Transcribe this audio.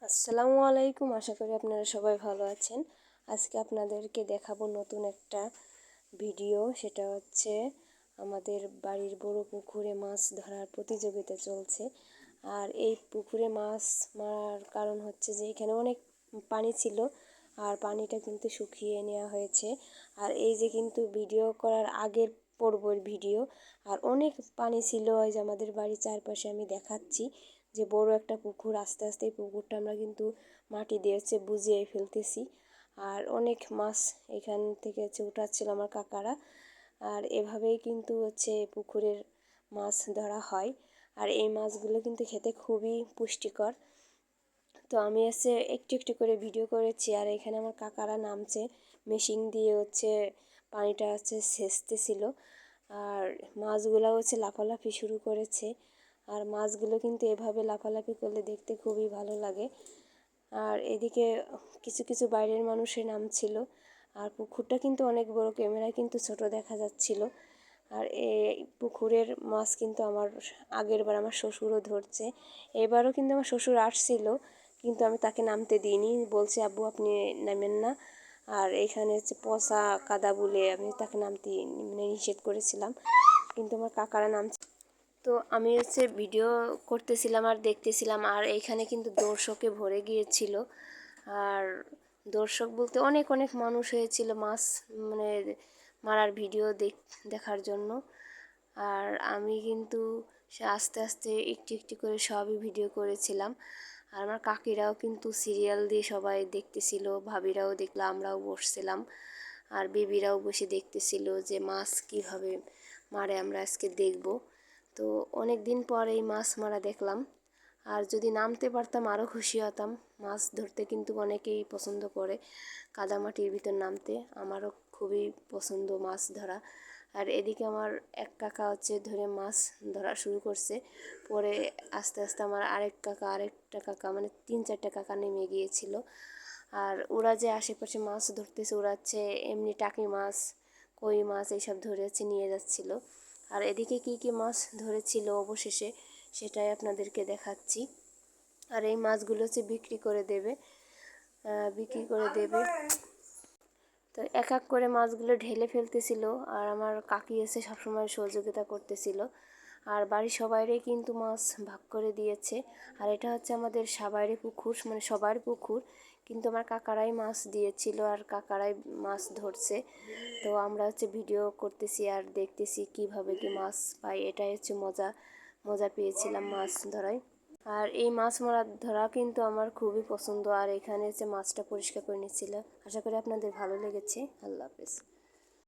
আসসালামু আলাইকুম, আশা করি আপনারা সবাই ভালো আছেন। আজকে আপনাদেরকে দেখাবো নতুন একটা ভিডিও। সেটা হচ্ছে আমাদের বাড়ির বড় পুকুরে মাছ ধরার প্রতিযোগিতা চলছে। আর এই পুকুরে মাছ মারার কারণ হচ্ছে যে এখানে অনেক পানি ছিল, আর পানিটা কিন্তু শুকিয়ে নেওয়া হয়েছে। আর এই যে কিন্তু ভিডিও করার আগের পর্বের ভিডিও, আর অনেক পানি ছিল ওই যে আমাদের বাড়ির চারপাশে আমি দেখাচ্ছি যে বড় একটা পুকুর। আস্তে আস্তে এই পুকুরটা আমরা কিন্তু মাটি দিয়ে বুঝিয়ে ফেলতেছি। আর অনেক মাছ এখান থেকে উঠাচ্ছিল আমার কাকারা। আর এভাবেই কিন্তু পুকুরের মাছ ধরা হয়। আর এই মাছগুলো কিন্তু খেতে খুবই পুষ্টিকর। তো আমি একটু একটু করে ভিডিও করেছি। আর এখানে আমার কাকারা নামছে, মেশিন দিয়ে পানিটা সেচতেছিল। আর মাছগুলো লাফালাফি শুরু করেছে। আর মাছগুলো কিন্তু এভাবে লাফালাফি করলে দেখতে খুবই ভালো লাগে। আর এদিকে কিছু কিছু বাইরের মানুষের নামছিল। আর পুকুরটা কিন্তু অনেক বড়, ক্যামেরায় কিন্তু ছোট দেখা যাচ্ছিল। আর এই পুকুরের মাছ কিন্তু আমার আগের বার আমার শ্বশুরও ধরছে। এবারও কিন্তু আমার শ্বশুর আসছিল, কিন্তু আমি তাকে নামতে দিইনি, বলছি আব্বু আপনি নামেন না। আর এখানে পচা কাদা বলে আমি তাকে নামতে নিষেধ করেছিলাম, কিন্তু আমার কাকারা নামছে। তো আমি ভিডিও করতেছিলাম আর দেখতেছিলাম। আর এইখানে কিন্তু দর্শকে ভরে গিয়েছিল। আর দর্শক বলতে অনেক অনেক মানুষ হয়েছিল মাছ মানে মারার ভিডিও দেখার জন্য। আর আমি কিন্তু আস্তে আস্তে একটু একটু করে সবই ভিডিও করেছিলাম। আর আমার কাকিরাও কিন্তু সিরিয়াল দিয়ে সবাই দেখতেছিল, ভাবিরাও দেখলো, আমরাও বসছিলাম। আর বেবিরাও বসে দেখতেছিল যে মাছ কীভাবে মারে, আমরা আজকে দেখব। তো অনেক দিন পর এই মাছ মারা দেখলাম। আর যদি নামতে পারতাম আরও খুশি হতাম। মাছ ধরতে কিন্তু অনেকেই পছন্দ করে কাদামাটির ভিতর নামতে, আমারও খুবই পছন্দ মাছ ধরা। আর এদিকে আমার এক কাকা ধরে মাছ ধরা শুরু করছে। পরে আস্তে আস্তে আমার আরেকটা কাকা মানে 3-4টা কাকা নেমে গিয়েছিল। আর ওরা যে আশেপাশে মাছ ধরতেছে, ওরা এমনি টাকি মাছ, কই মাছ এইসব ধরে নিয়ে যাচ্ছিল। আর এদিকে কি কি মাছ ধরেছিল অবশেষে সেটাই আপনাদেরকে দেখাচ্ছি। আর এই মাছগুলো বিক্রি করে দেবে। তো এক এক করে মাছগুলো ঢেলে ফেলতেছিল। আর আমার কাকি সবসময় সহযোগিতা করতেছিল। আর বাড়ির সবাইরই কিন্তু মাছ ভাগ করে দিয়েছে। আর এটা আমাদের সবারই পুকুর, মানে সবার পুকুর, কিন্তু আমার কাকারাই মাছ দিয়েছিল আর কাকারাই মাছ ধরছে। তো আমরা ভিডিও করতেছি আর দেখতেছি কিভাবে কি মাছ পাই। এটাই মজা পেয়েছিলাম মাছ ধরায়। আর এই মাছ ধরা কিন্তু আমার খুবই পছন্দ। আর এখানে মাছটা পরিষ্কার করে নিচ্ছিল। আশা করি আপনাদের ভালো লেগেছে। আল্লাহ হাফেজ।